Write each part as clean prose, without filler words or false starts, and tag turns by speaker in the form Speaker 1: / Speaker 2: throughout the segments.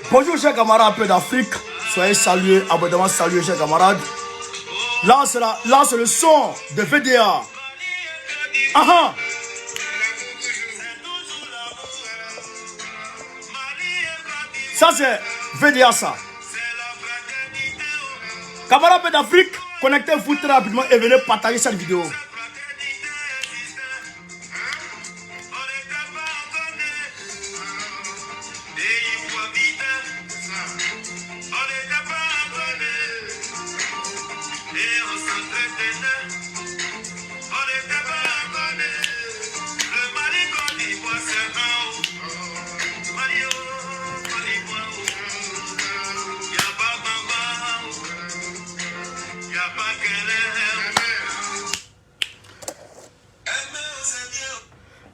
Speaker 1: Bonjour chers camarades, un peu d'Afrique. Soyez salués, abondamment salués chers camarades. Là c'est le son de VDA. Aha. Ça c'est VDA ça. Camarades un peu d'Afrique, connectez-vous très rapidement et venez partager cette vidéo.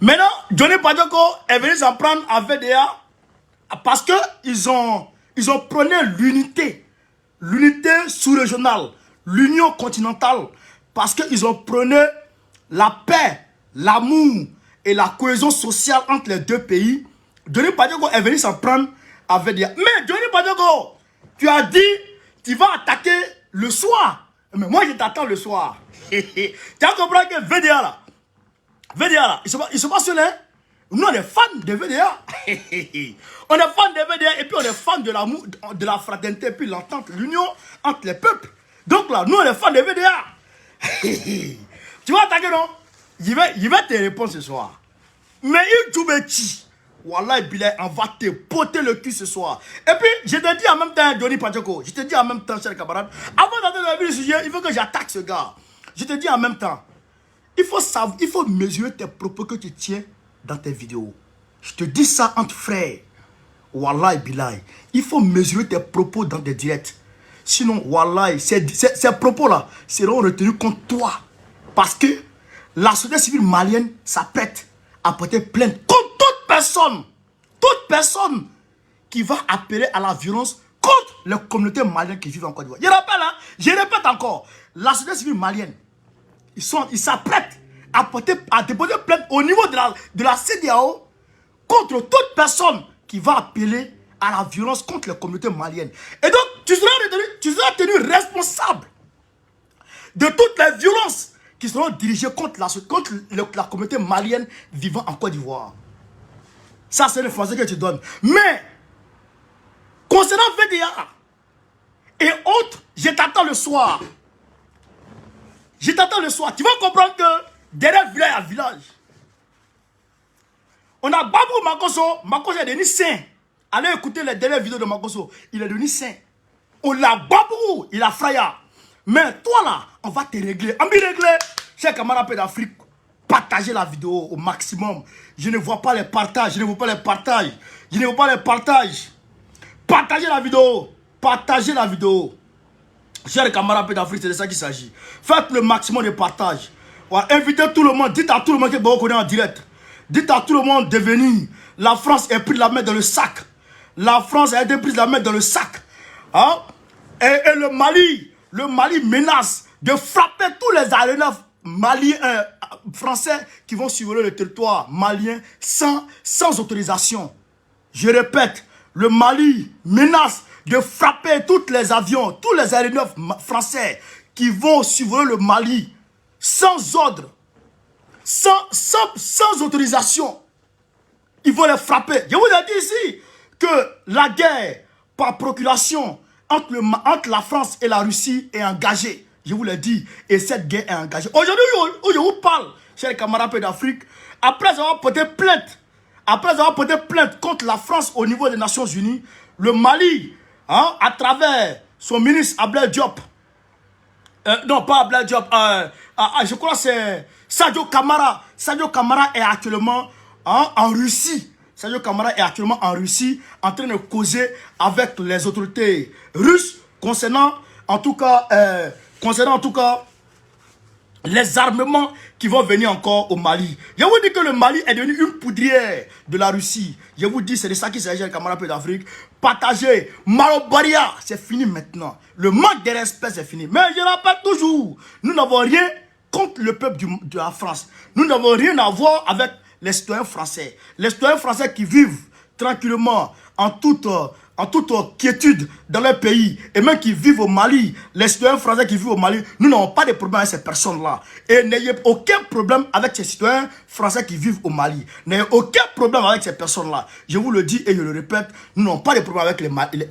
Speaker 1: Maintenant, Johnny Badiako est venu s'en prendre à VDA parce que ils ont prôné l'unité sous-régionale, l'union continentale, parce qu'ils ont prôné la paix, l'amour et la cohésion sociale entre les deux pays. Johnny Badiako est venu s'en prendre à VDA. Mais Johnny Badiako, tu as dit tu vas attaquer le soir. Mais moi je t'attends le soir. Tu as compris que VDA là, ils sont pas seuls, hein? Nous, on est fans de VDA. On est fans de VDA et puis on est fans de l'amour, de la fraternité, puis l'entente, l'union entre les peuples. Donc là, nous, on est fans de VDA. Tu vas attaquer, non? Il va te répondre ce soir. Mais il joue petit. Wallah, Bilay, on va te poter le cul ce soir. Et puis, je te dis en même temps, Johnny Badiako, je te dis en même temps, chers camarades, avant d'entrer le sujet, il faut que j'attaque ce gars. Je te dis en même temps. Il faut mesurer tes propos que tu tiens dans tes vidéos. Je te dis ça entre frères. Wallah Bilay. Il faut mesurer tes propos dans tes directs. Sinon, Wallah, ces propos-là seront retenus contre toi. Parce que la société civile malienne s'apprête à porter plainte contre toute personne qui va appeler à la violence contre les communautés maliennes qui vivent en Côte d'Ivoire. Je répète encore, la société civile malienne, ils s'apprêtent à déposer plainte au niveau de la CEDEAO contre toute personne qui va appeler à la violence contre les communautés maliennes. Et donc, tu seras tenu responsable de toutes les violences qui seront dirigées contre la communauté malienne vivant en Côte d'Ivoire. Ça, c'est le français que tu donnes. Mais, concernant VDA et autres, je t'attends le soir. Je t'attends le soir. Tu vas comprendre que derrière village à village, on a Babou Makosso. Makosso est devenu saint. Allez écouter les dernières vidéos de Makosso. Il est devenu saint. On l'a Babou. Il a fraya. Mais toi là, on va te régler. On va régler. Chers camarades d'Afrique, partagez la vidéo au maximum. Je ne vois pas les partages. Je ne vois pas les partages. Je ne vois pas les partages. Partagez la vidéo. Partagez la vidéo. Chers camarades d'Afrique, c'est de ça qu'il s'agit. Faites le maximum de partage. Invitez tout le monde. Dites à tout le monde que vous connaissez en direct. Dites à tout le monde de venir. La France est prise la main dans le sac. La France a été prise la main dans le sac. Hein? Et le Mali menace de frapper tous les aéronefs maliens, français qui vont survoler le territoire malien sans autorisation. Je répète, le Mali menace de frapper tous les avions, tous les aéronefs français qui vont survoler le Mali sans ordre, sans autorisation. Ils vont les frapper. Je vous ai dit ici que la guerre par procuration entre la France et la Russie est engagée. Je vous l'ai dit. Et cette guerre est engagée. Aujourd'hui, où je vous parle, chers camarades d'Afrique, après avoir porté plainte contre la France au niveau des Nations Unies, le Mali, hein, à travers son ministre Ablaye Diop, non pas Ablaye Diop, je crois que c'est Sadio Kamara. Sadio Kamara est actuellement en Russie. Sadio Kamara est actuellement en Russie en train de causer avec les autorités russes concernant en tout cas les armements qui vont venir encore au Mali. Je vous dis que le Mali est devenu une poudrière de la Russie. Je vous dis, c'est de ça qu'il s'agit, les camarades d'Afrique. Partagez. Malobaria, c'est fini maintenant. Le manque de respect, c'est fini. Mais je rappelle toujours, nous n'avons rien contre le peuple de la France. Nous n'avons rien à voir avec les citoyens français. Les citoyens français qui vivent tranquillement en toute en toute quiétude dans leur pays, et même qui vivent au Mali, les citoyens français qui vivent au Mali, nous n'avons pas de problème avec ces personnes-là. Et n'ayez aucun problème avec ces citoyens français qui vivent au Mali. N'ayez aucun problème avec ces personnes-là. Je vous le dis et je le répète, nous n'avons pas de problème avec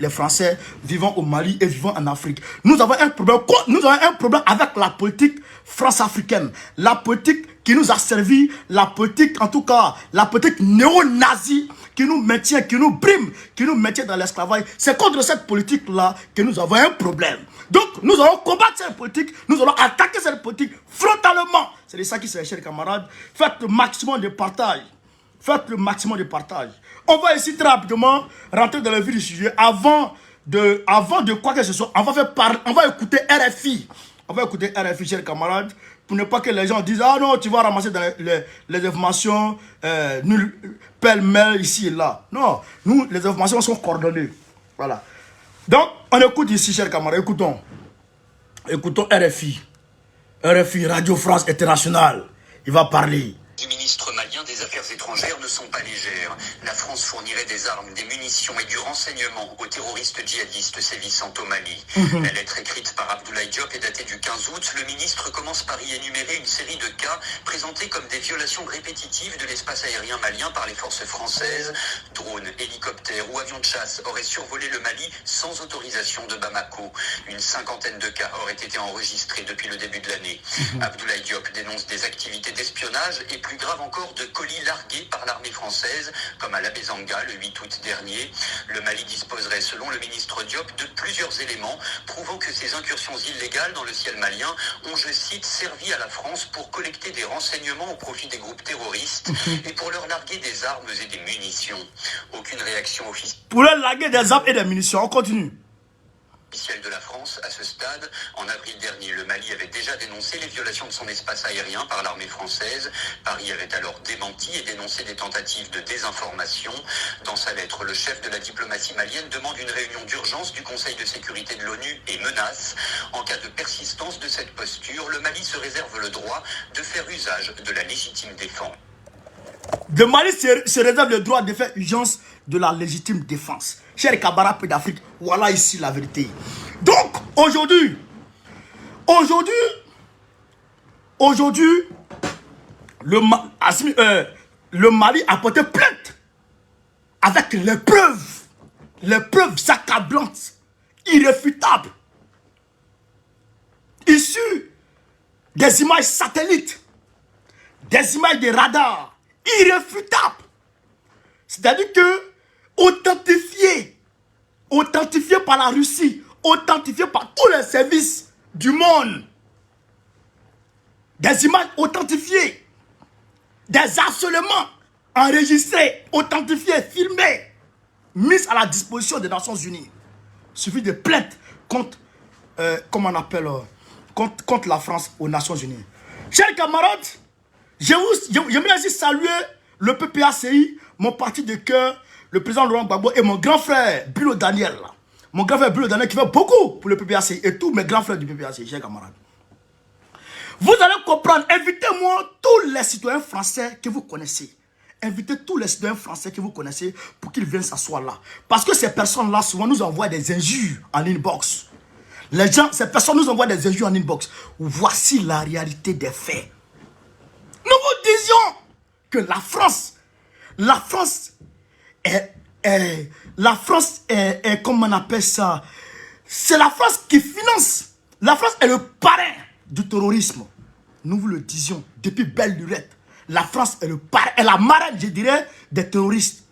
Speaker 1: les Français vivant au Mali et vivant en Afrique. Nous avons un problème avec la politique france-africaine, la politique qui nous a servi, la politique, en tout cas, la politique néo-nazie qui nous maintient, qui nous brime, qui nous maintient dans l'esclavage. C'est contre cette politique-là que nous avons un problème. Donc, nous allons combattre cette politique, nous allons attaquer cette politique frontalement. C'est de ça qu'il s'agit, chers camarades. Faites le maximum de partage. Faites le maximum de partage. On va ici très rapidement rentrer dans le vif du sujet. Avant de quoi que ce soit, on va écouter RFI. On va écouter RFI, chers camarades, pour ne pas que les gens disent « Ah non, tu vas ramasser dans les informations pêle-mêle ici et là. » Non, nous, les informations sont coordonnées. Voilà. Donc, on écoute ici, chers camarades, écoutons. Écoutons RFI. RFI, Radio France Internationale. Il va parler.
Speaker 2: Du ministre malien des Affaires étrangères ne sont pas légères. La France fournirait des armes, des munitions et du renseignement aux terroristes djihadistes sévissant au Mali. La lettre écrite par Abdoulaye Diop est datée du 15 août. Le ministre commence par y énumérer une série de cas présentés comme des violations répétitives de l'espace aérien malien par les forces françaises. Drones, hélicoptères ou avions de chasse auraient survolé le Mali sans autorisation de Bamako. Une cinquantaine de cas auraient été enregistrés depuis le début de l'année. Abdoulaye Diop dénonce des activités d'espionnage et plus grave encore de colis largués par l'armée française, comme à Labezanga le 8 août dernier. Le Mali disposerait, selon le ministre Diop, de plusieurs éléments prouvant que ces incursions illégales dans le ciel malien ont, je cite, servi à la France pour collecter des renseignements au profit des groupes terroristes et pour leur larguer des armes et des munitions. Aucune réaction officielle.
Speaker 1: Pour leur larguer des armes et des munitions, on continue.
Speaker 2: De la France, à ce stade, en avril dernier, le Mali avait déjà dénoncé les violations de son espace aérien par l'armée française. Paris avait alors démenti et dénoncé des tentatives de désinformation. Dans sa lettre, le chef de la diplomatie malienne demande une réunion d'urgence du Conseil de sécurité de l'ONU et menace. En cas de persistance de cette posture, le Mali se réserve le droit de faire usage de la légitime défense.
Speaker 1: Le Mali se réserve le droit de faire usage de la légitime défense. Chers camarades d'Afrique, voilà ici la vérité. Donc, aujourd'hui, le Mali a porté plainte avec les preuves accablantes, irréfutables, issues des images satellites, des images de radar, irréfutables. C'est-à-dire que authentifié par la Russie, authentifié par tous les services du monde, des images authentifiées, des harcèlements enregistrés, authentifiés, filmés, mis à la disposition des Nations Unies. Il suffit de plainte contre, contre la France aux Nations Unies. Chers camarades, j'aimerais aussi saluer le PPACI, mon parti de cœur, le président Laurent Gbagbo et mon grand frère Bilo Daniel. Mon grand frère Bilo Daniel qui fait beaucoup pour le PPACI et tous mes grands frères du PPACI, chers camarades. Vous allez comprendre, invitez-moi tous les citoyens français que vous connaissez. Invitez tous les citoyens français que vous connaissez pour qu'ils viennent s'asseoir là. Parce que ces personnes-là, souvent, nous envoient des injures en inbox. Ces personnes nous envoient des injures en inbox. Voici la réalité des faits. Nous vous disions que la France est, comment on appelle ça, c'est la France qui finance. La France est le parrain du terrorisme. Nous vous le disions depuis belle lurette. La France est le parrain, est la marraine, je dirais, des terroristes.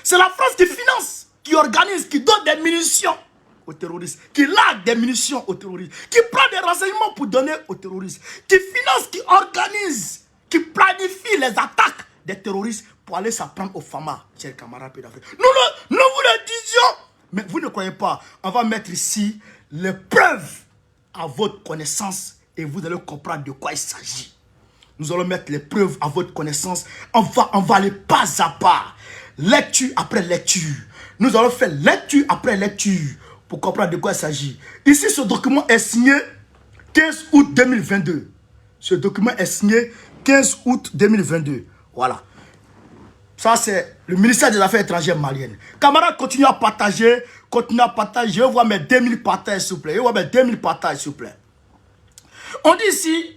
Speaker 1: C'est la France qui finance, qui organise, qui donne des munitions aux terroristes, qui largue des munitions aux terroristes, qui prend des renseignements pour donner aux terroristes, qui finance, qui organise, qui planifie les attaques des terroristes pour aller s'en prendre aux FAMA, chers camarades d'Afrique. Nous vous le disions, mais vous ne croyez pas. On va mettre ici les preuves à votre connaissance et vous allez comprendre de quoi il s'agit. Nous allons mettre les preuves à votre connaissance. On va aller pas à pas, lecture après lecture. Nous allons faire lecture après lecture pour comprendre de quoi il s'agit. Ici, ce document est signé 15 août 2022. Ce document est signé 15 août 2022. Voilà. Ça, c'est le ministère des Affaires étrangères maliennes. Camarades, continuez à partager. Continuez à partager. Je vois mes 2000 partages, s'il vous plaît. Je vois mes 2000 partages, s'il vous plaît. On dit ici,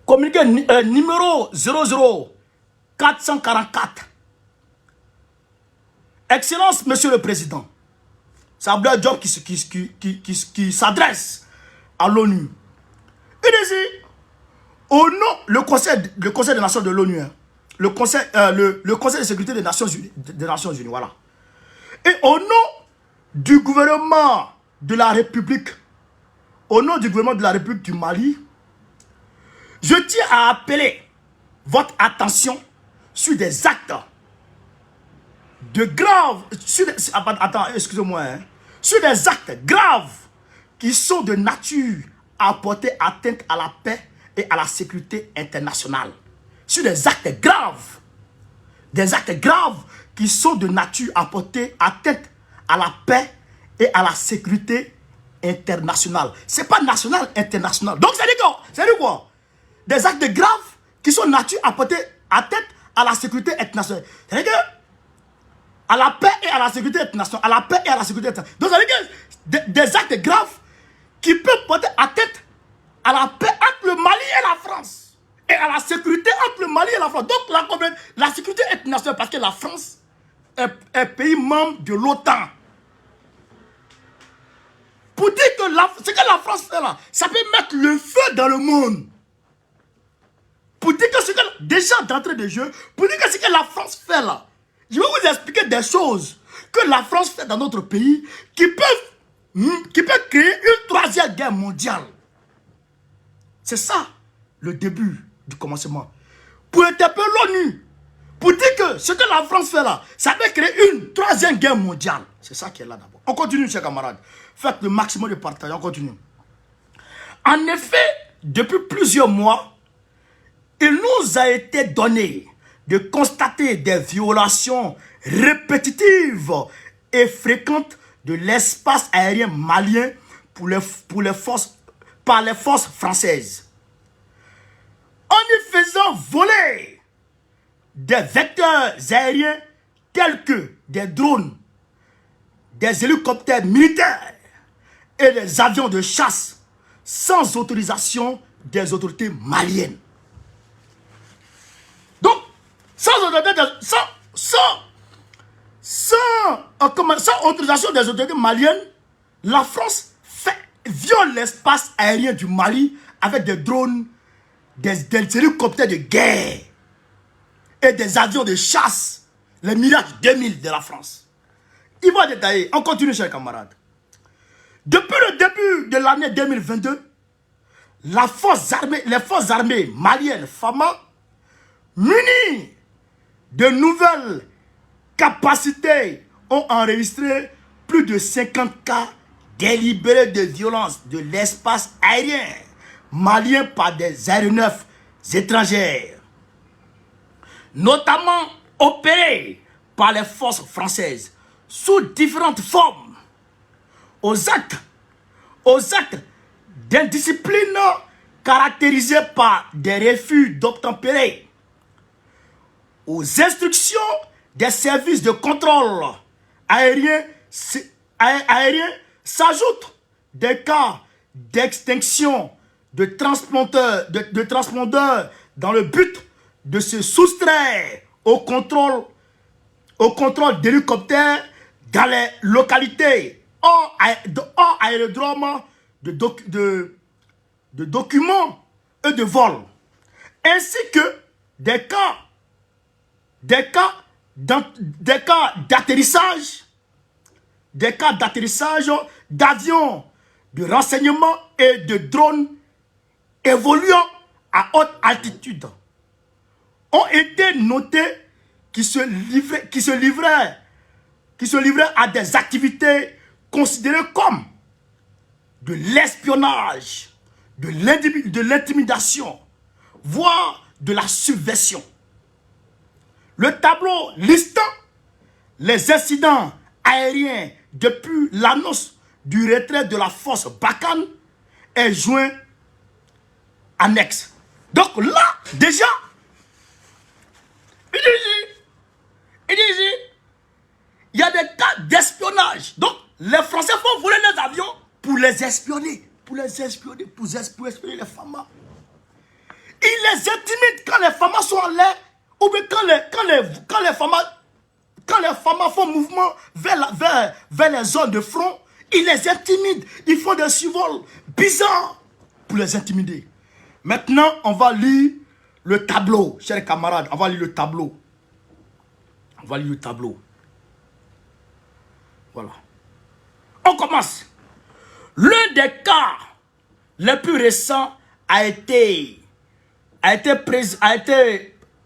Speaker 1: communiqué numéro 00444. Excellence, Monsieur le Président. C'est Abdoulaye Diop qui s'adresse à l'ONU. Il dit, au nom, le Conseil des Nations de l'ONU, hein, le Conseil de sécurité des Nations Unies, voilà. Et au nom du gouvernement de la République, du Mali, je tiens à appeler votre attention sur des actes de graves, sur des actes graves qui sont de nature à porter atteinte à la paix et à la sécurité internationale. Sur des actes graves qui sont de nature à porter atteinte à la paix et à la sécurité internationale. C'est pas national, international. Donc, ça dit quoi? Des actes graves qui sont de nature à porter atteinte à la sécurité internationale. C'est-à-dire que à la paix et à la sécurité internationale. À la paix et à la sécurité internationale. Donc, ça veut dire que des actes graves qui peuvent porter atteinte à la paix entre le Mali et la France. Et à la sécurité entre le Mali et la France. Donc, la sécurité internationale, parce que la France est pays membre de l'OTAN. Pour dire que ce que la France fait là, ça peut mettre le feu dans le monde. Pour dire que ce que, déjà d'entrée de jeu, pour dire que ce que la France fait là, je vais vous expliquer des choses que la France fait dans notre pays qui peuvent créer une troisième guerre mondiale. C'est ça le début du commencement. Pour interpeller l'ONU, pour dire que ce que la France fait là, ça peut créer une troisième guerre mondiale. C'est ça qui est là d'abord. On continue, chers camarades. Faites le maximum de partage, on continue. En effet, depuis plusieurs mois, il nous a été donné de constater des violations répétitives et fréquentes de l'espace aérien malien par les forces françaises. En y faisant voler des vecteurs aériens tels que des drones, des hélicoptères militaires et des avions de chasse sans autorisation des autorités maliennes. Donc, sans autorisation des autorités maliennes, la France viole l'espace aérien du Mali avec des drones, des hélicoptères de guerre et des avions de chasse, les Mirage 2000 de la France. Il va détailler. On continue, chers camarades. Depuis le début de l'année 2022, les forces armées maliennes, FAMA, munies de nouvelles capacités, ont enregistré plus de 50 cas délibérés de violence de l'espace aérien malien par des aéronefs étrangères, notamment opérés par les forces françaises sous différentes formes, aux actes d'indiscipline caractérisés par des refus d'obtempérer, aux instructions des services de contrôle aérien s'ajoutent des cas d'extinction de transpondeurs dans le but de se soustraire au contrôle d'hélicoptères dans les localités hors aérodrome de documents et de vol, ainsi que des cas d'atterrissage d'avions de renseignement et de drones évoluant à haute altitude ont été notés qui se livraient à des activités considérées comme de l'espionnage, de l'intimidation, voire de la subversion. Le tableau listant les incidents aériens depuis l'annonce du retrait de la force Barkhane est joint annexe. Donc là, déjà, Il dit ici, il y a des cas d'espionnage. Donc, les Français font voler les avions pour les espionner. Pour espionner les femmes. Ils les intimident quand les femmes sont en l'air. Ou bien quand les femmes font mouvement vers les zones de front, ils les intimident. Ils font des survols bizarres pour les intimider. Maintenant, on va lire le tableau, chers camarades. On va lire le tableau. On va lire le tableau. Voilà. On commence. L'un des cas les plus récents a été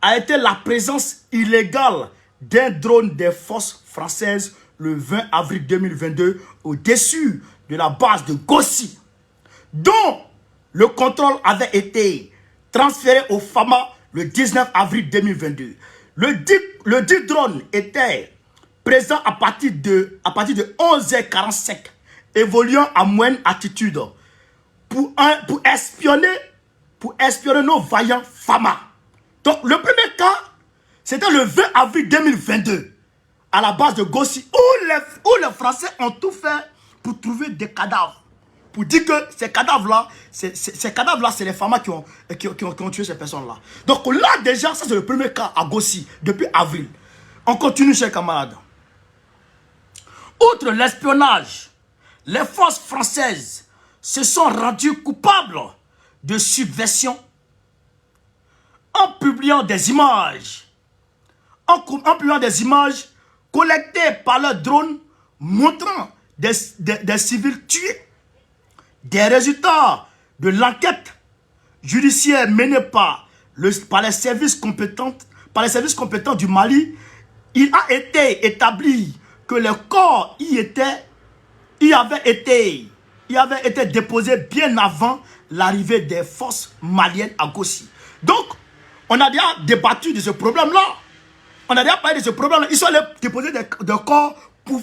Speaker 1: la présence illégale d'un drone des forces françaises le 20 avril 2022 au-dessus de la base de Gossi, dont le contrôle avait été transféré au FAMA le 19 avril 2022. Le dit drone était présent à partir de 11h45, évoluant à moyenne altitude pour espionner nos vaillants FAMA. Donc le premier cas, c'était le 20 avril 2022, à la base de Gossi, où les Français ont tout fait pour trouver des cadavres. Pour dire que ces cadavres-là, c'est les FAMA qui ont tué ces personnes-là. Donc là, déjà, ça c'est le premier cas à Gossi, depuis avril. On continue, chers camarades. Outre l'espionnage, les forces françaises se sont rendues coupables de subversion en publiant des images. En publiant des images collectées par leurs drones montrant des civils tués. Des résultats de l'enquête judiciaire menée par les services compétents du Mali, il a été établi que le corps y avait été déposé bien avant l'arrivée des forces maliennes à Gossi. Donc, on a déjà débattu de ce problème-là. On a déjà parlé de ce problème-là. Ils sont allés déposer des corps pour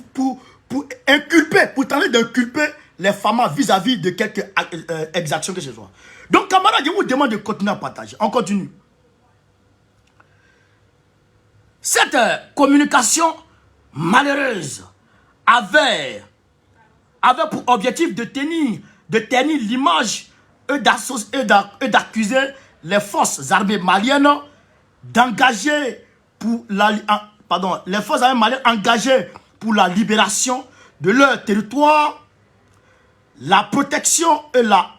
Speaker 1: tenter d'inculper les femmes vis-à-vis de quelques exactions que ce soit. Donc, camarades, je vous demande de continuer à partager. On continue. Cette communication malheureuse avait pour objectif de ternir l'image et d'accuser les forces armées maliennes d'engager les forces armées maliennes engagées pour la libération de leur territoire, la protection et la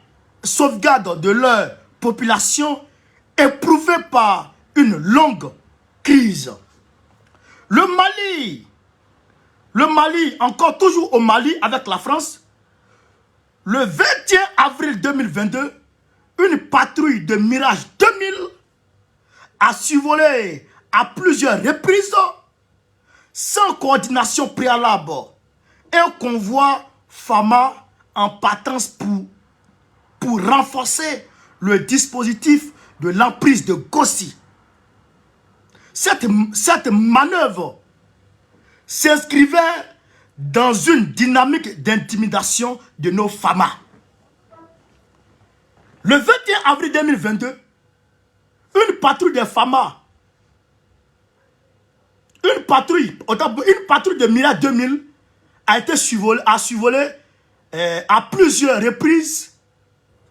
Speaker 1: sauvegarde de leur population éprouvée par une longue crise. Le Mali, encore toujours au Mali avec la France, le 21 avril 2022, une patrouille de Mirage 2000 a survolé à plusieurs reprises, sans coordination préalable, un convoi FAMA en partance pour renforcer le dispositif de l'emprise de Gossi. Cette manœuvre s'inscrivait dans une dynamique d'intimidation de nos FAMA. Le 21 avril 2022, une patrouille de FAMA, une patrouille de Mirage 2000 a survolé à plusieurs reprises,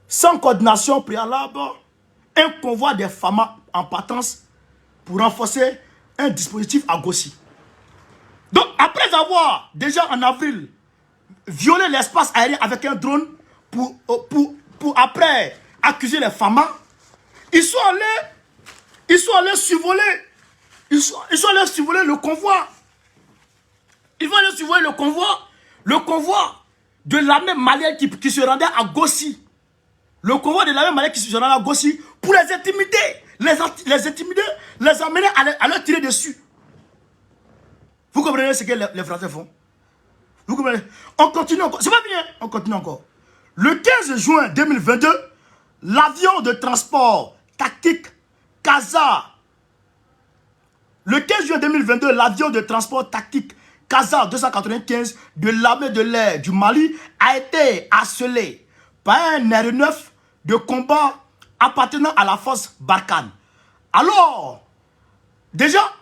Speaker 1: sans coordination préalable, un convoi de FAMA en partance pour renforcer un dispositif à Gossi. Donc, après avoir déjà en avril violé l'espace aérien avec un drone pour après accuser les FAMA, ils sont allés survoler le convoi. Ils vont aller survoler le convoi de l'armée malienne qui se rendait à Gossi. Le convoi de l'armée malienne qui se rendait à Gossi pour les intimider. Les intimider, les amener à leur tirer dessus. Vous comprenez ce que les Français font? Vous comprenez? On continue encore. C'est pas bien. On continue encore. Le 15 juin 2022, l'avion de transport tactique Casa. Le 15 juin 2022, l'avion de transport tactique Casa 295 de l'armée de l'air du Mali a été harcelé par un aéronef de combat appartenant à la force Barkhane. Alors, déjà,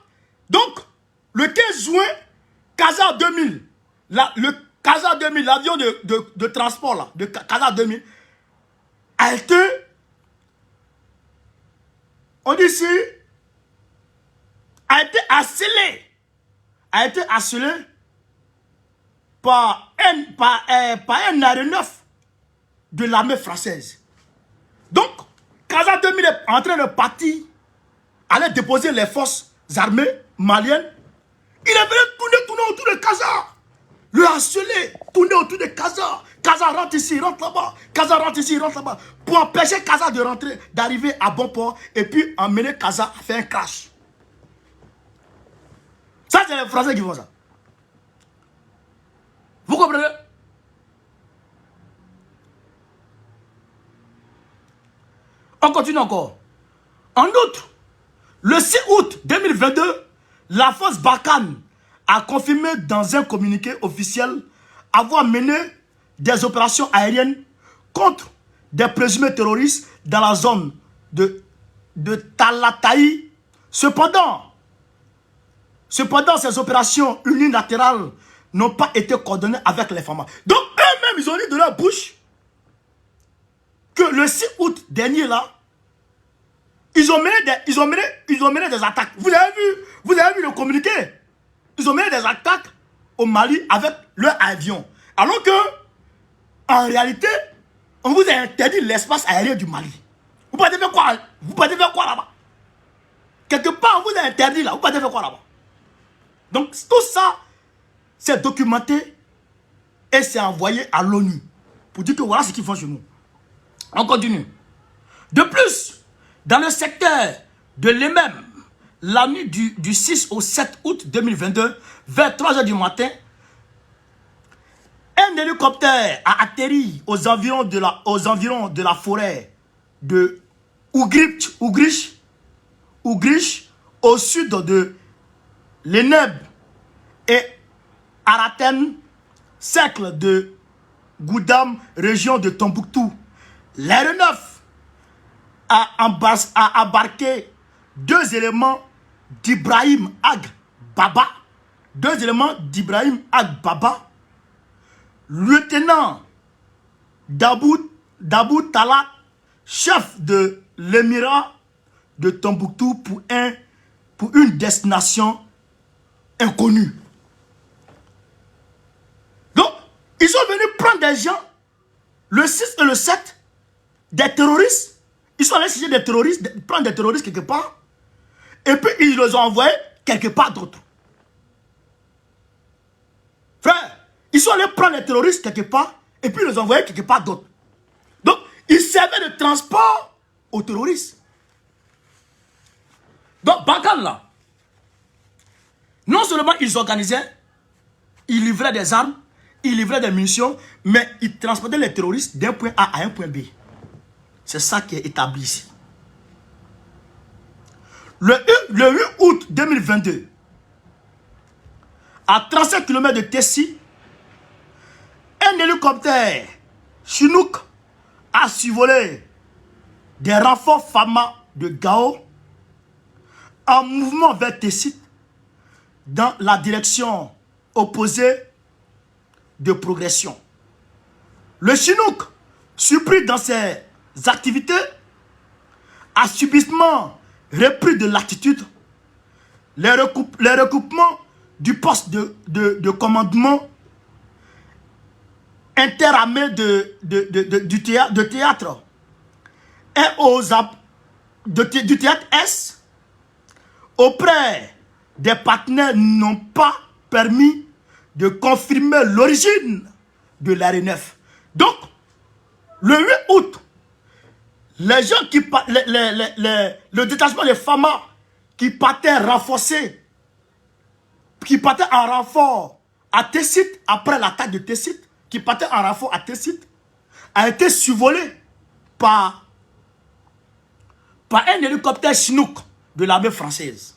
Speaker 1: donc, le 15 juin, Casa 2000, le Casa 2000, l'avion de transport là, de Casa 2000, a été, on dit ici, a été asselé par un aéronef de l'armée française. Donc, Casa 2000 est en train de partir, aller déposer les forces armées maliennes. Il est venu tourner autour de Casa. Le harceler, tourner autour de Casa. Casa rentre ici, rentre là-bas. Casa rentre ici, rentre là-bas. Pour empêcher Casa de rentrer, d'arriver à bon port et puis emmener Casa à faire un crash. Ça, c'est les Français qui font ça. Vous comprenez? On continue encore. En outre, le 6 août 2022, la force Barkhane a confirmé dans un communiqué officiel avoir mené des opérations aériennes contre des présumés terroristes dans la zone de Talataï. Cependant, ces opérations unilatérales n'ont pas été coordonnées avec les FAMA. Donc eux-mêmes, ils ont dit de leur bouche que le 6 août dernier là, ils ont mené des attaques. Vous avez vu le communiqué? Ils ont mené des attaques au Mali avec leur avion. Alors que, en réalité, on vous a interdit l'espace aérien du Mali. Vous pouvez faire quoi? Vous pouvez faire quoi là-bas? Quelque part, on vous a interdit là. Vous pouvez faire quoi là-bas? Donc, tout ça, c'est documenté et c'est envoyé à l'ONU pour dire que voilà ce qu'ils font chez nous. On continue. De plus, dans le secteur de l'EMEM, la nuit du 6 au 7 août 2022, vers 3 h du matin, un hélicoptère a atterri aux environs de la forêt de Ougrish, au sud de l'Eneb et Araten, cercle de Goudam, région de Tombouctou. L'aéronef a embarqué 2 éléments d'Ibrahim Ag Baba, lieutenant Dabou Talat, chef de l'émirat de Tombouctou pour une destination inconnue. Donc, ils sont venus prendre des gens, le 6 et le 7, des terroristes. Ils sont allés chercher des terroristes, prendre des terroristes quelque part, et puis ils les ont envoyés quelque part d'autre. Frère, ils sont allés prendre les terroristes quelque part, et puis ils les ont envoyés quelque part d'autre. Donc, ils servaient de transport aux terroristes. Donc, Barkhane là, non seulement ils organisaient, ils livraient des armes, ils livraient des munitions, mais ils transportaient les terroristes d'un point A à un point B. C'est ça qui est établi ici. Le 8 août 2022, à 35 km de Tessie, un hélicoptère Chinook a survolé des renforts FAMA de Gao en mouvement vers Tessit dans la direction opposée de progression. Le Chinook, surpris dans ses activités, a subitement repris de l'attitude. Les recoupements du poste de commandement interamé du théâtre et du théâtre S auprès des partenaires n'ont pas permis de confirmer l'origine de l'aéronef. Donc, le 8 août, les gens le détachement des FAMA qui partaient renforcer, qui partaient en renfort à Tessit, après l'attaque de Tessit, qui partaient en renfort à Tessit, a été survolé par un hélicoptère Chinook de l'armée française.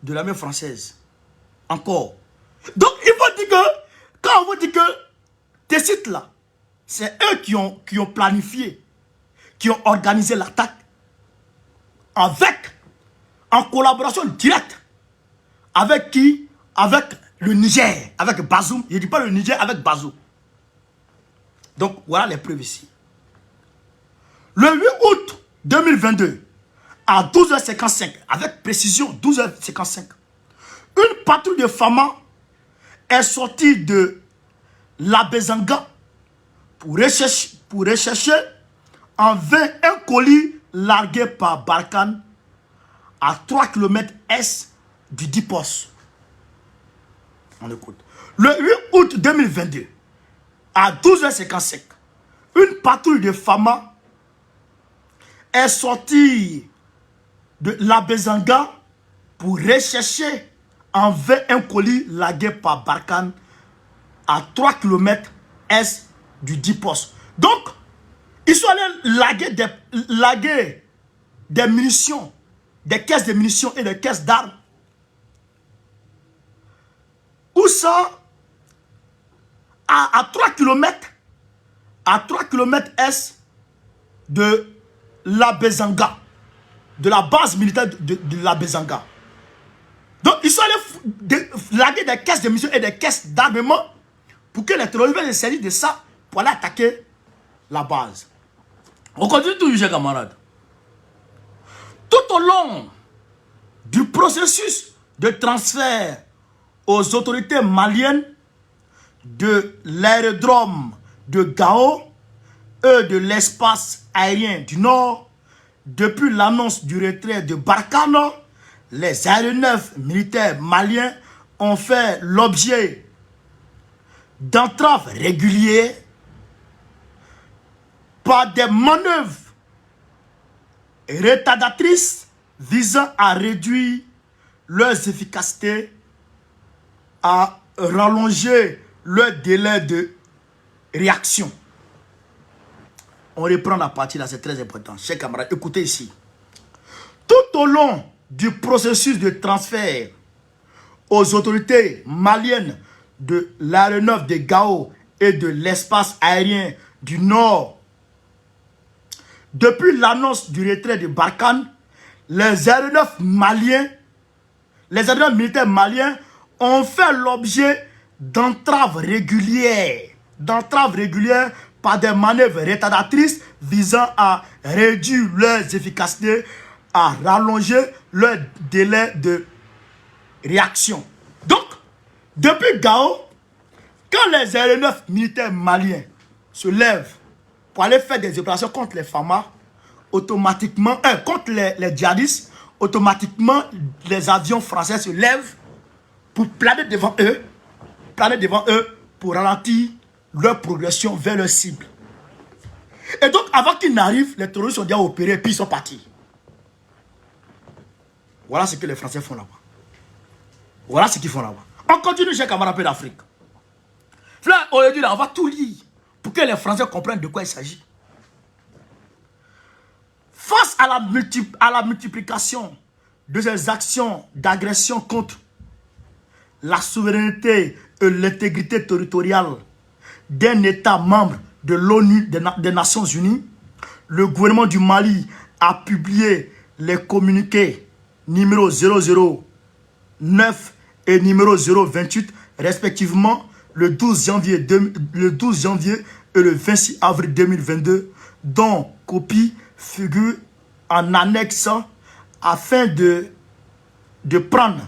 Speaker 1: De l'armée française. Encore. Donc, il faut dire que, quand on vous dit que Tessit là, c'est eux qui ont planifié, qui ont organisé l'attaque en collaboration directe Avec qui? Avec le Niger, avec Bazoum. Je ne dis pas le Niger, avec Bazoum. Donc, voilà les preuves ici. Le 8 août 2022, à 12h55, avec précision, 12h55, une patrouille de Fama est sortie de l'Abezanga pour rechercher en vain un colis largué par Barkhane à 3 km est du Dipos. On écoute. Le 8 août 2022, à 12h55, une patrouille de Fama est sortie de l'Abezanga pour rechercher en vain un colis largué par Barkhane à 3 km est du Dipos. Donc, ils sont allés larguer des munitions, des caisses de munitions et des caisses d'armes. Où ça? À 3 km, est de l'Abezanga, de la base militaire de l'Abezanga. Donc, ils sont allés larguer des caisses de munitions et des caisses d'armement pour que les terroristes se servent de ça pour aller attaquer la base. On continue toujours, chers camarades. Tout au long du processus de transfert aux autorités maliennes de l'aérodrome de Gao et de l'espace aérien du Nord, depuis l'annonce du retrait de Barkhane, les aéronefs militaires maliens ont fait l'objet d'entraves régulières par des manœuvres retardatrices visant à réduire leurs efficacités, à rallonger leur délai de réaction. On reprend la partie là, c'est très important. Chers camarades, écoutez ici. Tout au long du processus de transfert aux autorités maliennes de l'aéronef de Gao et de l'espace aérien du Nord, depuis l'annonce du retrait de Barkhane, les aéronefs militaires maliens ont fait l'objet d'entraves régulières par des manœuvres retardatrices visant à réduire leurs efficacités, à rallonger leur délai de réaction. Donc, depuis Gao, quand les aéronefs militaires maliens se lèvent pour aller faire des opérations contre les Fama, automatiquement, contre les djihadistes, automatiquement, les avions français se lèvent pour planer devant eux pour ralentir leur progression vers leur cible. Et donc, avant qu'ils n'arrivent, les terroristes sont déjà opérés et puis ils sont partis. Voilà ce que les Français font là-bas. Voilà ce qu'ils font là-bas. On continue, chers camarades d'Afrique. Là, aujourd'hui, on va tout lire pour que les Français comprennent de quoi il s'agit. Face à la multiplication de ces actions d'agression contre la souveraineté et l'intégrité territoriale d'un État membre de l'ONU, des Nations Unies, le gouvernement du Mali a publié les communiqués numéro 009 et numéro 028, respectivement le 12 janvier et le 26 avril 2022, dont copie figure en annexe afin de prendre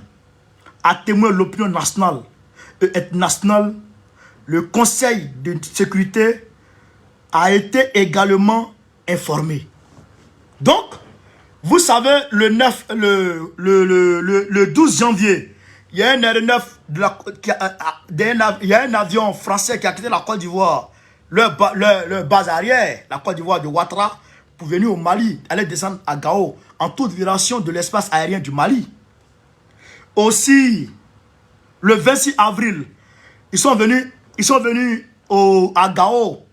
Speaker 1: à témoin l'opinion nationale et internationale. Le Conseil de sécurité a été également informé. Donc, vous savez, le 12 janvier, il y a un aéronef, il y a un avion français qui a quitté la Côte d'Ivoire, leur base arrière, la Côte d'Ivoire de Ouattara, pour venir au Mali, aller descendre à Gao, en toute violation de l'espace aérien du Mali. Aussi, le 26 avril, ils sont venus à Gao.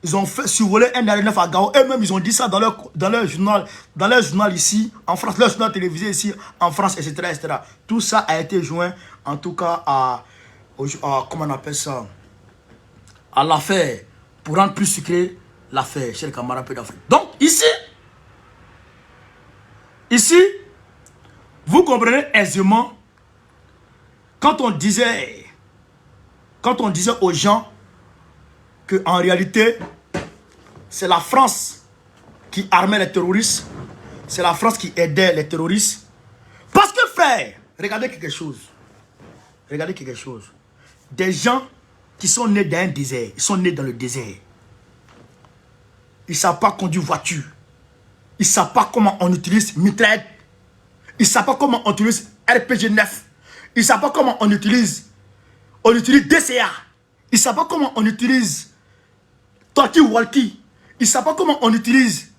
Speaker 1: Ils ont survolé un aéronef à Gao. Eux-mêmes, ils ont dit ça dans leur journal ici, en France, leur journal télévisé ici, en France, etc., etc. Tout ça a été joint, en tout cas, comment on appelle ça, à l'affaire, pour rendre plus sucré l'affaire, chers camarades d'Afrique. Donc, ici, vous comprenez aisément quand on disait aux gens que en réalité, c'est la France qui armait les terroristes, c'est la France qui aidait les terroristes. Parce que frère, regardez quelque chose. Regardez quelque chose. Des gens qui sont nés dans un désert, ils sont nés dans le désert. Ils ne savent pas conduire voiture. Ils ne savent pas comment on utilise mitraillette. Ils ne savent pas comment on utilise RPG-9. Ils ne savent pas comment on utilise DCA. Ils ne savent pas comment on utilise talkie-walkie. Ils ne savent pas comment on utilise,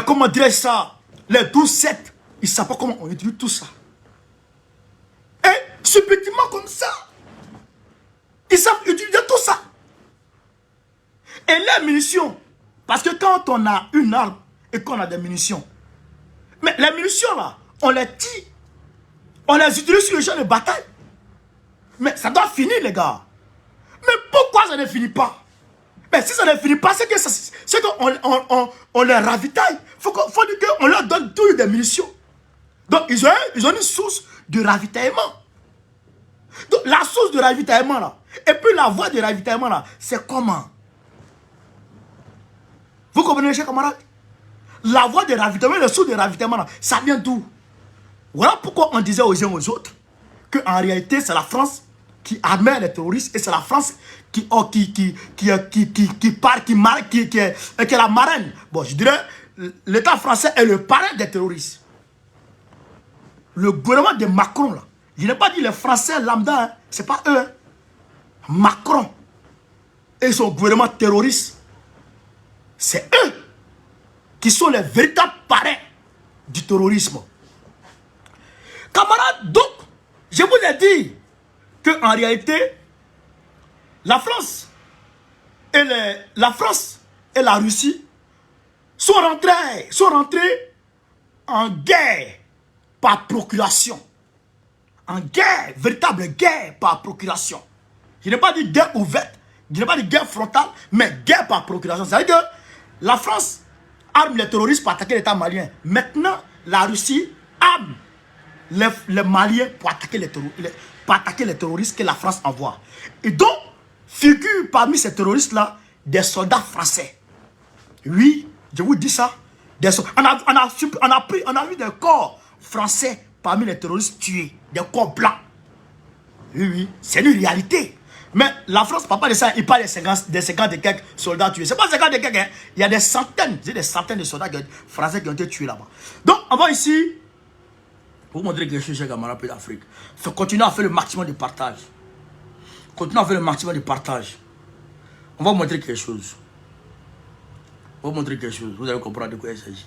Speaker 1: comment dirais-je ça, les 12-7. Ils ne savent pas comment on utilise tout ça. Et subitement comme ça, ils savent utiliser tout ça. Et les munitions, parce que quand on a une arme et qu'on a des munitions, mais les munitions là, on les tire, on les utilise sur le champ de bataille. Mais ça doit finir les gars. Mais pourquoi ça ne finit pas? Mais si ça ne finit pas, c'est qu'on les ravitaille. Faut dire qu'on leur donne toutes des munitions. Donc ils ont une source de ravitaillement. Donc la source de ravitaillement là, et puis la voie de ravitaillement là, c'est comment? Vous comprenez, chers camarades? La voie de ravitaillement, la source de ravitaillement là, ça vient d'où? Voilà pourquoi on disait aux uns aux autres qu'en réalité c'est la France qui armait les terroristes et c'est la France qui est la marraine. Bon, je dirais, l'État français est le parrain des terroristes. Le gouvernement de Macron, là, je n'ai pas dit les Français lambda, hein, c'est pas eux. Hein. Macron et son gouvernement terroriste, c'est eux qui sont les véritables parrains du terrorisme. Camarades, donc, je vous ai dit qu'en réalité, la France et la Russie sont rentrés en guerre par procuration. En guerre, véritable guerre par procuration. Je n'ai pas dit guerre ouverte, je n'ai pas dit guerre frontale, mais guerre par procuration. C'est-à-dire que la France arme les terroristes pour attaquer l'État malien. Maintenant, la Russie arme les Maliens pour attaquer les terroristes que la France envoie. Et donc, figurent parmi ces terroristes-là des soldats français. Oui, je vous dis ça. On a vu des corps français parmi les terroristes tués, des corps blancs. Oui, oui, c'est une réalité. Mais la France ne parle pas de ça, il parle des 50 et quelques soldats tués. Ce n'est pas 50 et quelques, hein. Il y a des centaines de soldats français qui ont été tués là-bas. Donc, on va ici, pour vous montrer quelque chose, chers camarades d'Afrique. Il faut continuer à faire le maximum de partage. Continuez à faire le maximum de partage. On va vous montrer quelque chose. On va vous montrer quelque chose. Vous allez comprendre de quoi il s'agit.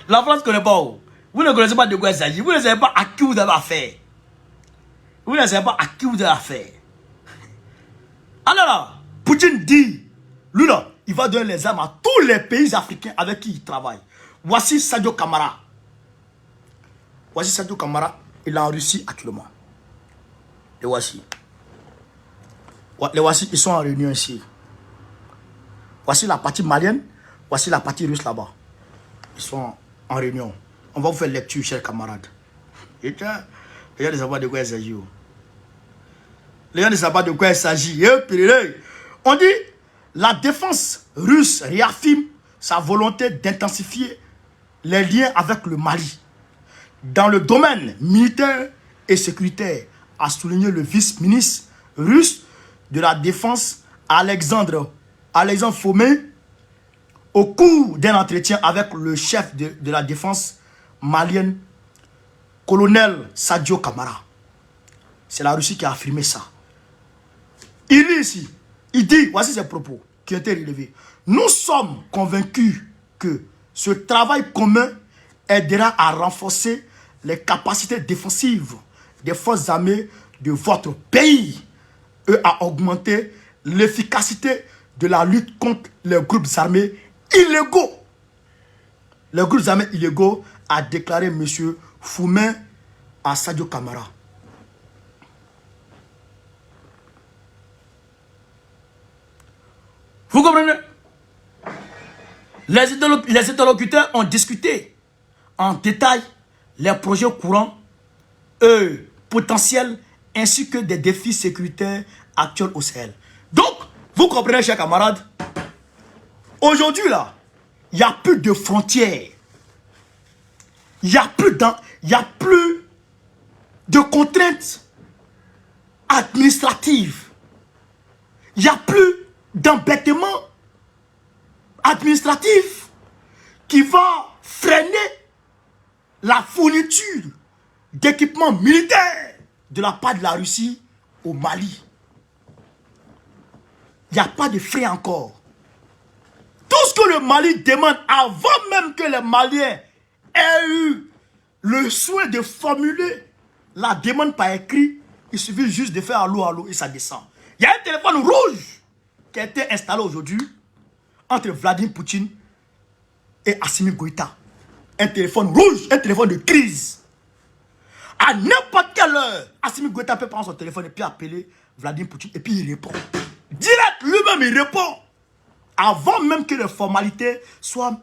Speaker 1: La France ne connaît pas où. Vous ne connaissez pas de quoi il s'agit. Vous ne savez pas à qui vous avez affaire. Vous ne savez pas à qui vous avez affaire. Alors là, Poutine dit, lui là, il va donner les armes à tous les pays africains avec qui il travaille. Voici Sadio Kamara. Voici Sadio Kamara. Il est en Russie actuellement. Les voici. Les voici, ils sont en réunion ici. Voici la partie malienne. Voici la partie russe là-bas. Ils sont en réunion. On va vous faire lecture, chers camarades. Et tiens, les gens ne savent pas de quoi il s'agit. Les gens ne savent pas de quoi il s'agit. On dit, la défense russe réaffirme sa volonté d'intensifier les liens avec le Mali. Dans le domaine militaire et sécuritaire, a souligné le vice-ministre russe de la Défense, Alexandre Fomin, au cours d'un entretien avec le chef de la défense malienne, colonel Sadio Kamara. C'est la Russie qui a affirmé ça. Il dit ici, il dit, voici ses propos qui ont été relevés. Nous sommes convaincus que ce travail commun aidera à renforcer les capacités défensives des forces armées de votre pays et à augmenter l'efficacité de la lutte contre les groupes armés illégaux. Les groupes armés illégaux, a déclaré M. Fomin à Sadio Kamara. Vous comprenez? Les interlocuteurs ont discuté en détail les projets courants potentiels ainsi que des défis sécuritaires actuels au Sahel. Donc, vous comprenez, chers camarades, aujourd'hui là, il n'y a plus de frontières. Il n'y a plus de contraintes administratives. Il n'y a plus d'embêtement administratif qui va freiner la fourniture d'équipements militaires de la part de la Russie au Mali. Il n'y a pas de frais encore. Tout ce que le Mali demande, avant même que les Maliens aient eu le soin de formuler la demande par écrit, il suffit juste de faire allô et ça descend. Il y a un téléphone rouge qui a été installé aujourd'hui entre Vladimir Poutine et Assimi Goïta. Un téléphone rouge, un téléphone de crise. À n'importe quelle heure, Assimi Goïta peut prendre son téléphone et puis appeler Vladimir Poutine et puis il répond. Direct, lui-même il répond. Avant même que les formalités soient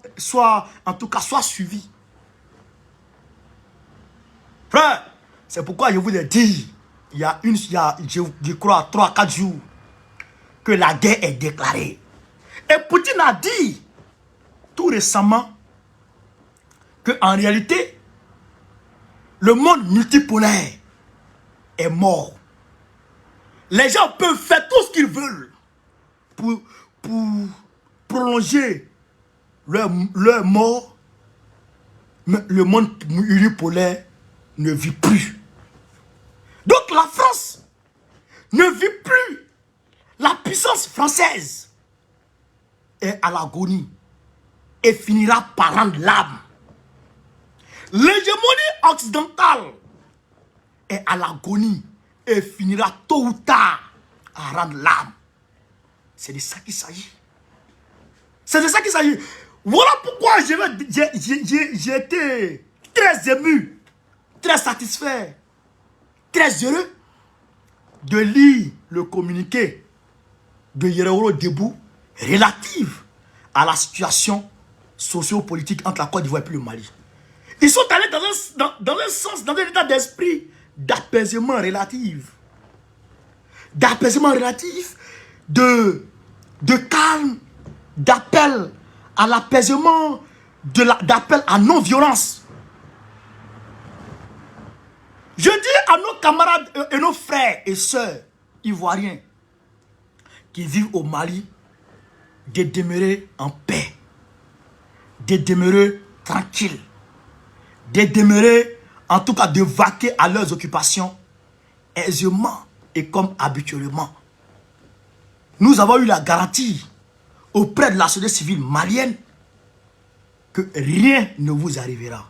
Speaker 1: suivies. Frère, c'est pourquoi je vous ai dit, je crois, 3-4 jours, que la guerre est déclarée. Et Poutine a dit, tout récemment, qu'en réalité, le monde multipolaire est mort. Les gens peuvent faire tout ce qu'ils veulent pour prolonger leur mort, mais le monde unipolaire ne vit plus. Donc la France ne vit plus. La puissance française est à l'agonie et finira par rendre l'âme. L'hégémonie occidentale est à l'agonie et finira tôt ou tard à rendre l'âme. C'est de ça qu'il s'agit. C'est de ça qu'il s'agit. Voilà pourquoi j'ai été très ému, très satisfait, très heureux de lire le communiqué de Yéréoro Debout relative à la situation socio-politique entre la Côte d'Ivoire et puis le Mali. Ils sont allés dans un sens, dans un état d'esprit d'apaisement relatif. D'apaisement relatif, de calme, d'appel à l'apaisement, d'appel à non-violence. Je dis à nos camarades et nos frères et sœurs ivoiriens qui vivent au Mali de demeurer en paix, de demeurer tranquilles, de demeurer, en tout cas de vaquer à leurs occupations aisément et comme habituellement. Nous avons eu la garantie auprès de la société civile malienne que rien ne vous arrivera.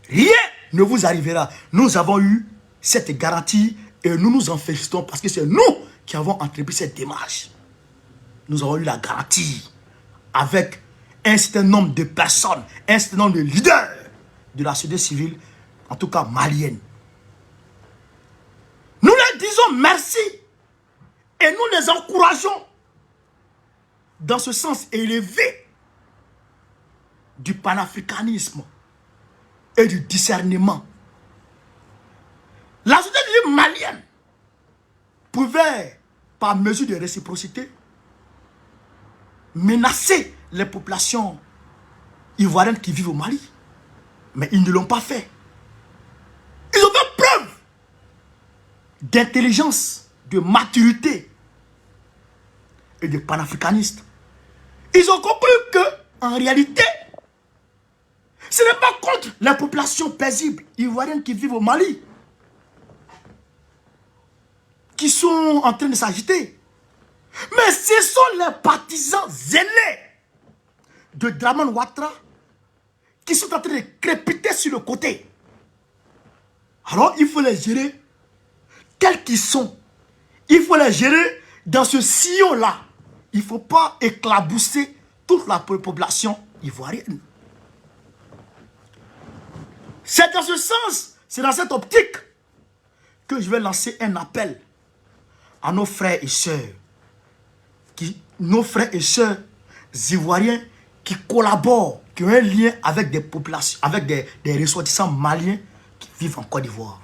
Speaker 1: Rien ne vous arrivera. Nous avons eu cette garantie et nous nous en félicitons parce que c'est nous qui avons entrepris cette démarche. Nous avons eu la garantie avec un certain nombre de personnes, un certain nombre de leaders de la société civile, en tout cas malienne. Nous leur disons merci et nous les encourageons dans ce sens élevé du panafricanisme et du discernement. La société civile malienne pouvait, par mesure de réciprocité, menacer les populations ivoiriennes qui vivent au Mali. Mais ils ne l'ont pas fait. Ils ont fait preuve d'intelligence, de maturité et de panafricanisme. Ils ont compris que, en réalité, ce n'est pas contre la population paisible ivoirienne qui vivent au Mali qui sont en train de s'agiter. Mais ce sont les partisans zélés de Dramane Ouattara qui sont en train de crépiter sur le côté. Alors il faut les gérer tels qu'ils sont. Il faut les gérer dans ce sillon-là. Il ne faut pas éclabousser toute la population ivoirienne. C'est dans ce sens, c'est dans cette optique que je vais lancer un appel à nos frères et sœurs, ivoiriens qui collaborent, qui ont un lien avec des populations, avec des ressortissants maliens qui vivent en Côte d'Ivoire.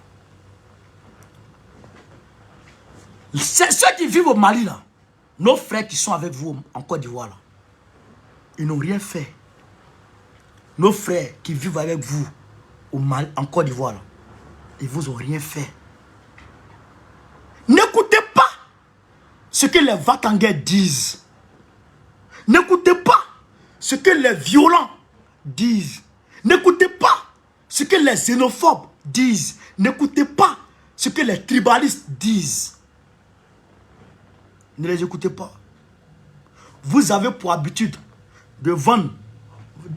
Speaker 1: Ceux qui vivent au Mali, là, nos frères qui sont avec vous en Côte d'Ivoire, là, ils n'ont rien fait. Nos frères qui vivent avec vous au Mali, en Côte d'Ivoire, ils vous ont rien fait. N'écoutez pas ce que les Vatangais disent. N'écoutez pas ce que les violents disent. N'écoutez pas ce que les xénophobes disent. N'écoutez pas ce que les tribalistes disent. Ne les écoutez pas. Vous avez pour habitude de vendre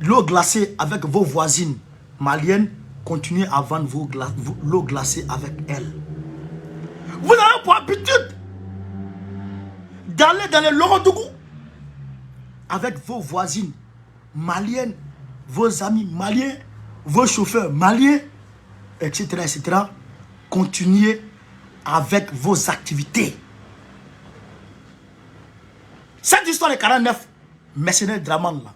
Speaker 1: l'eau glacée avec vos voisines maliennes. Continuez à vendre l'eau glacée avec elles. Vous avez pour habitude d'aller dans les Lorodougou avec vos voisines maliennes, vos amis maliens, vos chauffeurs maliens, etc., etc. Continuez avec vos activités. Cette histoire de 49 mercenaires Draman, là,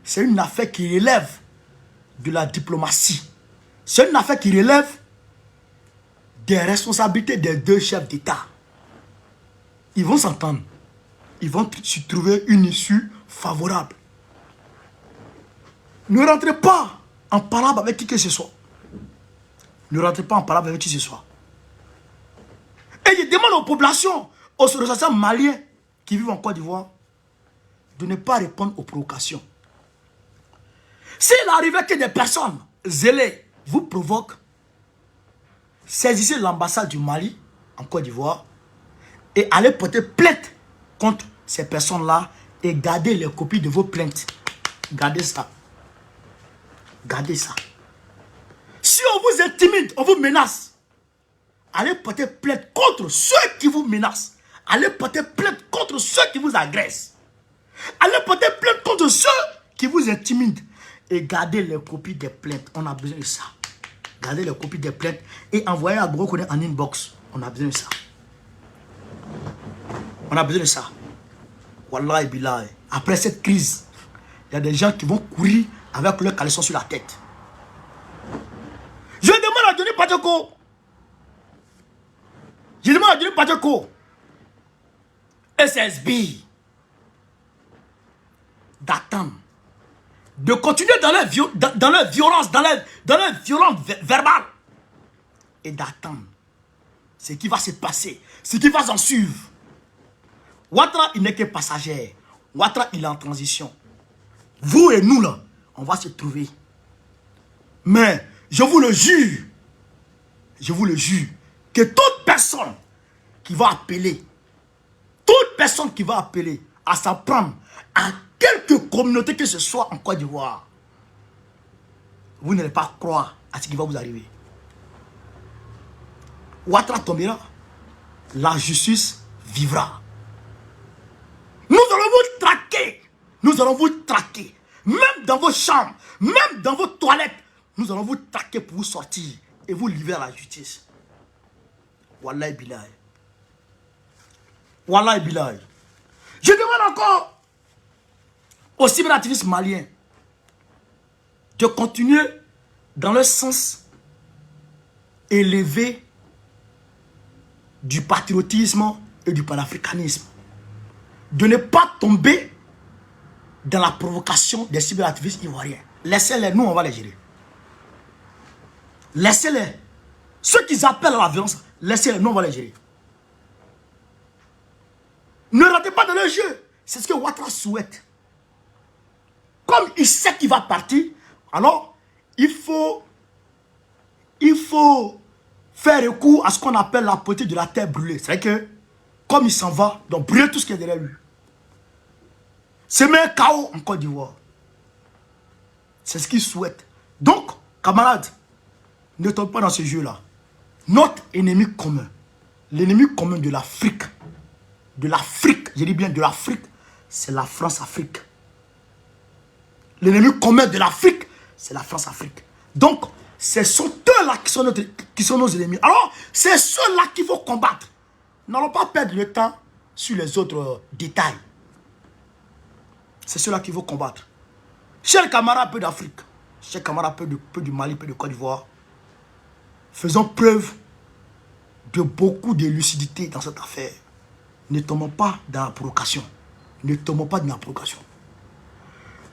Speaker 1: c'est une affaire qui relève de la diplomatie. C'est une affaire qui relève des responsabilités des deux chefs d'État. Ils vont s'entendre. Ils vont se trouver une issue favorable. Ne rentrez pas en parole avec qui que ce soit. Ne rentrez pas en parole avec qui que ce soit. Et je demande aux populations, aux ressortissants maliens qui vivent en Côte d'Ivoire, de ne pas répondre aux provocations. S'il arrivait que des personnes zélées vous provoquent, saisissez l'ambassade du Mali en Côte d'Ivoire et allez porter plainte contre ces personnes-là et gardez les copies de vos plaintes. Gardez ça. Gardez ça. Si on vous intimide, on vous menace, allez porter plainte contre ceux qui vous menacent. Allez porter plainte contre ceux qui vous agressent. Allez porter plainte contre ceux qui vous intimident. Et gardez les copies des plaintes. On a besoin de ça. Gardez les copies des plaintes et envoyez à Brocodé en inbox. On a besoin de ça. On a besoin de ça. Wallahi billahi. Après cette crise, il y a des gens qui vont courir avec leur caleçon sur la tête. Je demande à Denis Padjoko. Je demande à Denis Padjoko. SSB. D'attendre. De continuer dans leur violence, dans leur violence verbale. Et d'attendre ce qui va se passer, ce qui va s'en suivre. Ouattara, il n'est que passager. Ouattara, il est en transition. Vous et nous, là, on va se trouver. Mais, je vous le jure, que toute personne qui va appeler à s'en prendre à quelque communauté que ce soit en Côte d'Ivoire, vous n'allez pas croire à ce qui va vous arriver. Ouattara tombera, la justice vivra. Nous allons vous traquer. Nous allons vous traquer. Même dans vos chambres, même dans vos toilettes, nous allons vous traquer pour vous sortir et vous livrer à la justice. Wallahi billahi. Wallahi billahi. Je demande encore aux cyberactivistes maliens de continuer dans le sens élevé du patriotisme et du panafricanisme. De ne pas tomber dans la provocation des cyberactivistes ivoiriens. Laissez-les, nous on va les gérer. Laissez-les. Ceux qui appellent à la violence, laissez-les, nous on va les gérer. Ne rentrez pas dans le jeu. C'est ce que Ouattara souhaite. Comme il sait qu'il va partir, alors il faut faire recours à ce qu'on appelle la politique de la terre brûlée. C'est-à-dire que, comme il s'en va, donc brûler tout ce qui est derrière lui. C'est même un chaos en Côte d'Ivoire. C'est ce qu'il souhaite. Donc, camarades, ne tombez pas dans ce jeu-là. Notre ennemi commun, l'ennemi commun de l'Afrique, je dis bien de l'Afrique, c'est la France-Afrique. L'ennemi commun de l'Afrique, c'est la France-Afrique. Donc, ce sont eux-là qui sont nos ennemis. Alors, c'est ceux-là qu'il faut combattre. N'allons pas perdre le temps sur les autres détails. C'est ceux-là qu'il faut combattre. Chers camarades, peu d'Afrique, chers camarades, peu du Mali, peu de Côte d'Ivoire, faisons preuve de beaucoup de lucidité dans cette affaire. Ne tombons pas dans la provocation. Ne tombons pas dans la provocation.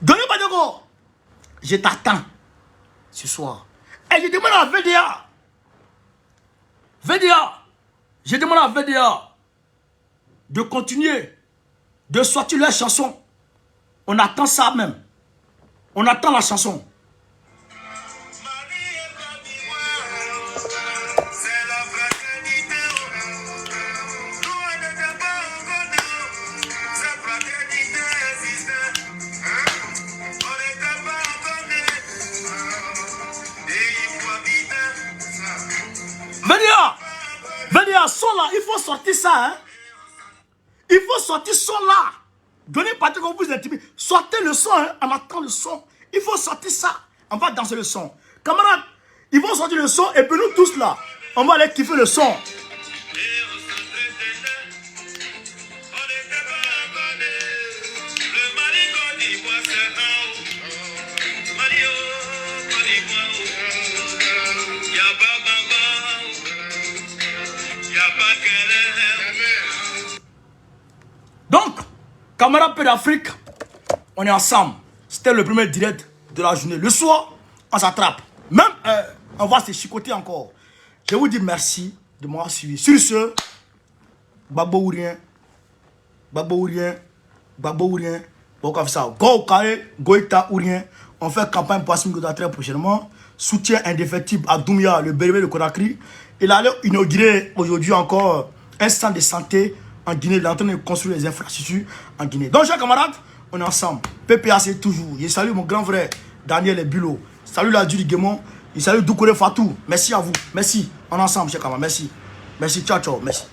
Speaker 1: Johnny Badiako, je t'attends ce soir. Et je demande à VDA. Je demande à VDA de continuer de sortir leurs chansons. On attend ça même. On attend la chanson. VDA, son là, il faut sortir ça, hein. Il faut sortir son là. Donnez pas de qu'on vous intime. Sortez le son, hein. On attend le son. Il faut sortir ça. On va danser le son. Camarades, ils vont sortir le son et puis nous tous là, on va aller kiffer le son. Donc, camarades Peu d'Afrique, on est ensemble. C'était le premier direct de la journée. Le soir, on s'attrape. Même, on va se chicoter encore. Je vous dis merci de m'avoir suivi. Sur ce, Gbagbo ou rien. Gbagbo ou rien. Gbagbo ou rien. Go carré, Goïta ou rien. On fait campagne pour Assimi Goïta très prochainement. Soutien indéfectible à Doumbia, le bébé de Conakry. Il allait inaugurer aujourd'hui encore un centre de santé en Guinée. Il est en train de construire les infrastructures en Guinée. Donc, chers camarades, on est ensemble. PPA, c'est toujours. Je salue mon grand frère Daniel et Bulo. Salut la Julie Guémon. Je salue Doukouré Fatou. Merci à vous. Merci. On est ensemble, chers camarades. Merci. Merci. Ciao, ciao. Merci.